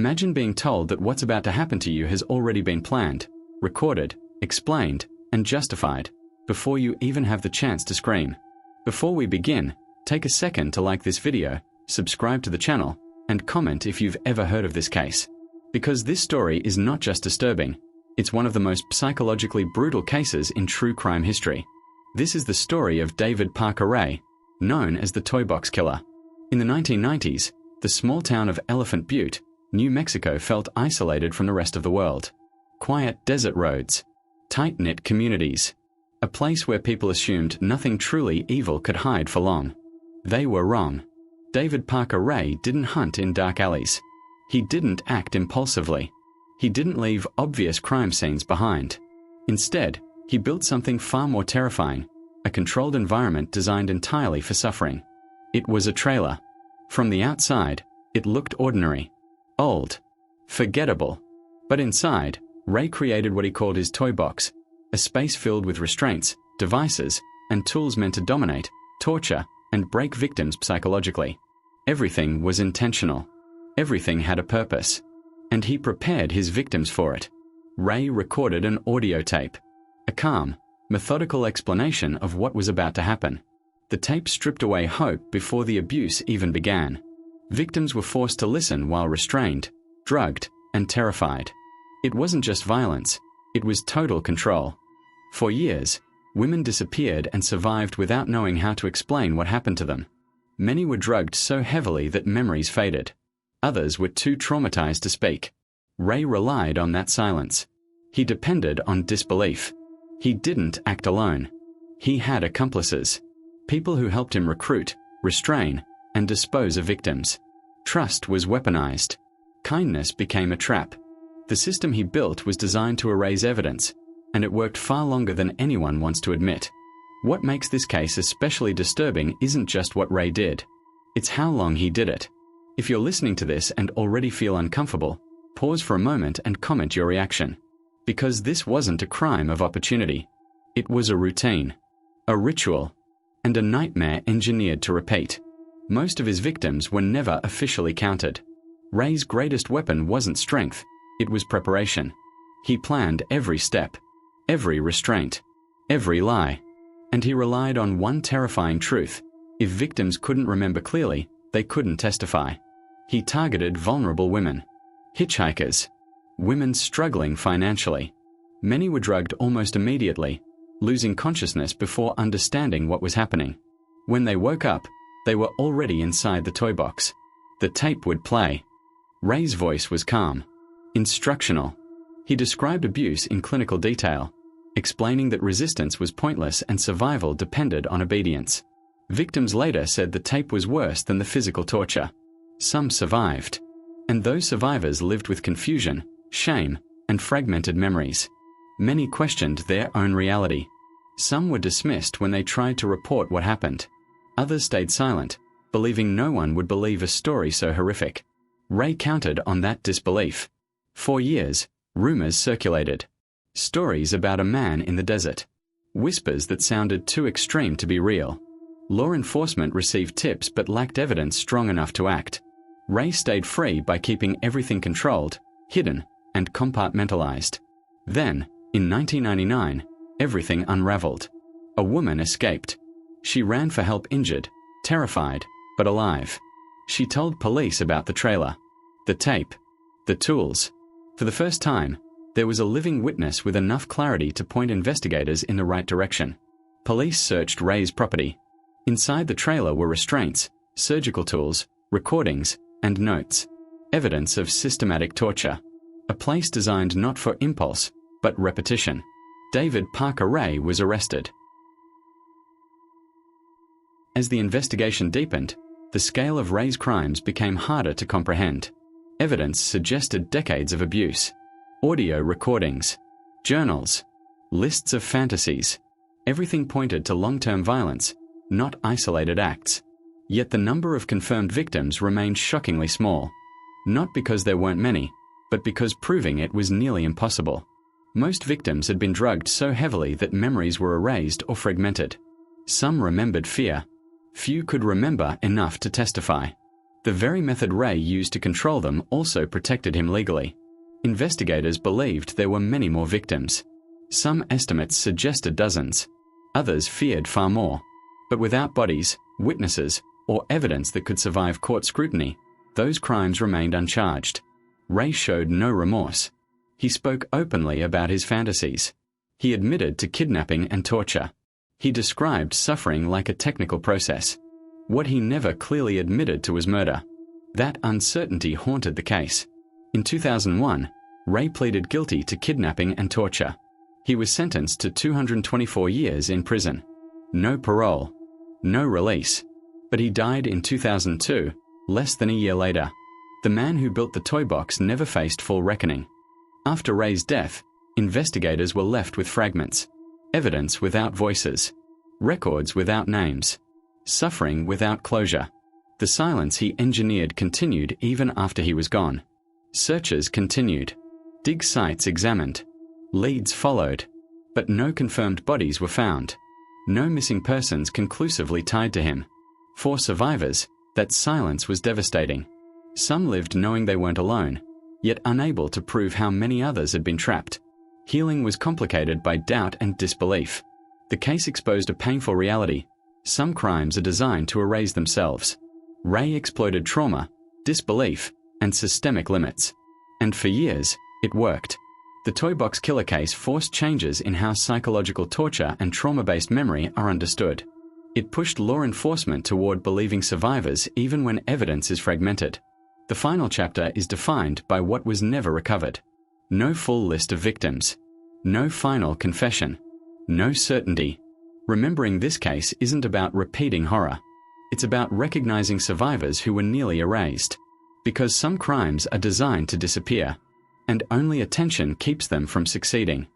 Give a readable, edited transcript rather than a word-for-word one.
Imagine being told that what's about to happen to you has already been planned, recorded, explained, and justified, before you even have the chance to scream. Before we begin, take a second to like this video, subscribe to the channel, and comment if you've ever heard of this case. Because this story is not just disturbing, it's one of the most psychologically brutal cases in true crime history. This is the story of David Parker Ray, known as the Toy Box Killer. In the 1990s, the small town of Elephant Butte, New Mexico felt isolated from the rest of the world. Quiet desert roads, tight-knit communities, a place where people assumed nothing truly evil could hide for long. They were wrong. David Parker Ray didn't hunt in dark alleys. He didn't act impulsively. He didn't leave obvious crime scenes behind. Instead, he built something far more terrifying, a controlled environment designed entirely for suffering. It was a trailer. From the outside, it looked ordinary, old, forgettable. But inside, Ray created what he called his toy box, a space filled with restraints, devices, and tools meant to dominate, torture, and break victims psychologically. Everything was intentional. Everything had a purpose. And he prepared his victims for it. Ray recorded an audio tape, a calm, methodical explanation of what was about to happen. The tape stripped away hope before the abuse even began. Victims were forced to listen while restrained, drugged, and terrified. It wasn't just violence, it was total control. For years, women disappeared and survived without knowing how to explain what happened to them. Many were drugged so heavily that memories faded. Others were too traumatized to speak. Ray relied on that silence. He depended on disbelief. He didn't act alone. He had accomplices. People who helped him recruit, restrain, and dispose of victims. Trust was weaponized. Kindness became a trap. The system he built was designed to erase evidence, and it worked far longer than anyone wants to admit. What makes this case especially disturbing isn't just what Ray did. It's how long he did it. If you're listening to this and already feel uncomfortable, pause for a moment and comment your reaction. Because this wasn't a crime of opportunity. It was a routine, a ritual, and a nightmare engineered to repeat. Most of his victims were never officially counted. Ray's greatest weapon wasn't strength, it was preparation. He planned every step, every restraint, every lie. And he relied on one terrifying truth: if victims couldn't remember clearly, they couldn't testify. He targeted vulnerable women, hitchhikers, women struggling financially. Many were drugged almost immediately, losing consciousness before understanding what was happening. When they woke up, they were already inside the toy box. The tape would play. Ray's voice was calm, instructional. He described abuse in clinical detail, explaining that resistance was pointless and survival depended on obedience. Victims later said the tape was worse than the physical torture. Some survived. And those survivors lived with confusion, shame, and fragmented memories. Many questioned their own reality. Some were dismissed when they tried to report what happened. Others stayed silent, believing no one would believe a story so horrific. Ray counted on that disbelief. For years, rumors circulated. Stories about a man in the desert. Whispers that sounded too extreme to be real. Law enforcement received tips but lacked evidence strong enough to act. Ray stayed free by keeping everything controlled, hidden, and compartmentalized. Then, in 1999, everything unraveled. A woman escaped. She ran for help injured, terrified, but alive. She told police about the trailer, the tape, the tools. For the first time, there was a living witness with enough clarity to point investigators in the right direction. Police searched Ray's property. Inside the trailer were restraints, surgical tools, recordings, and notes. Evidence of systematic torture. A place designed not for impulse, but repetition. David Parker Ray was arrested. As the investigation deepened, the scale of Ray's crimes became harder to comprehend. Evidence suggested decades of abuse. Audio recordings, journals, lists of fantasies. Everything pointed to long-term violence, not isolated acts. Yet the number of confirmed victims remained shockingly small. Not because there weren't many, but because proving it was nearly impossible. Most victims had been drugged so heavily that memories were erased or fragmented. Some remembered fear. Few could remember enough to testify. The very method Ray used to control them also protected him legally. Investigators believed there were many more victims. Some estimates suggested dozens. Others feared far more. But without bodies, witnesses, or evidence that could survive court scrutiny, those crimes remained uncharged. Ray showed no remorse. He spoke openly about his fantasies. He admitted to kidnapping and torture. He described suffering like a technical process. What he never clearly admitted to was murder. That uncertainty haunted the case. In 2001, Ray pleaded guilty to kidnapping and torture. He was sentenced to 224 years in prison. No parole. No release. But he died in 2002, less than a year later. The man who built the toy box never faced full reckoning. After Ray's death, investigators were left with fragments. Evidence without voices. Records without names. Suffering without closure. The silence he engineered continued even after he was gone. Searches continued. Dig sites examined. Leads followed. But no confirmed bodies were found. No missing persons conclusively tied to him. For survivors, that silence was devastating. Some lived knowing they weren't alone, yet unable to prove how many others had been trapped. Healing was complicated by doubt and disbelief. The case exposed a painful reality. Some crimes are designed to erase themselves. Ray exploited trauma, disbelief, and systemic limits. And for years, it worked. The Toy Box Killer case forced changes in how psychological torture and trauma-based memory are understood. It pushed law enforcement toward believing survivors even when evidence is fragmented. The final chapter is defined by what was never recovered. No full list of victims. No final confession. No certainty. Remembering this case isn't about repeating horror. It's about recognizing survivors who were nearly erased. Because some crimes are designed to disappear, and only attention keeps them from succeeding.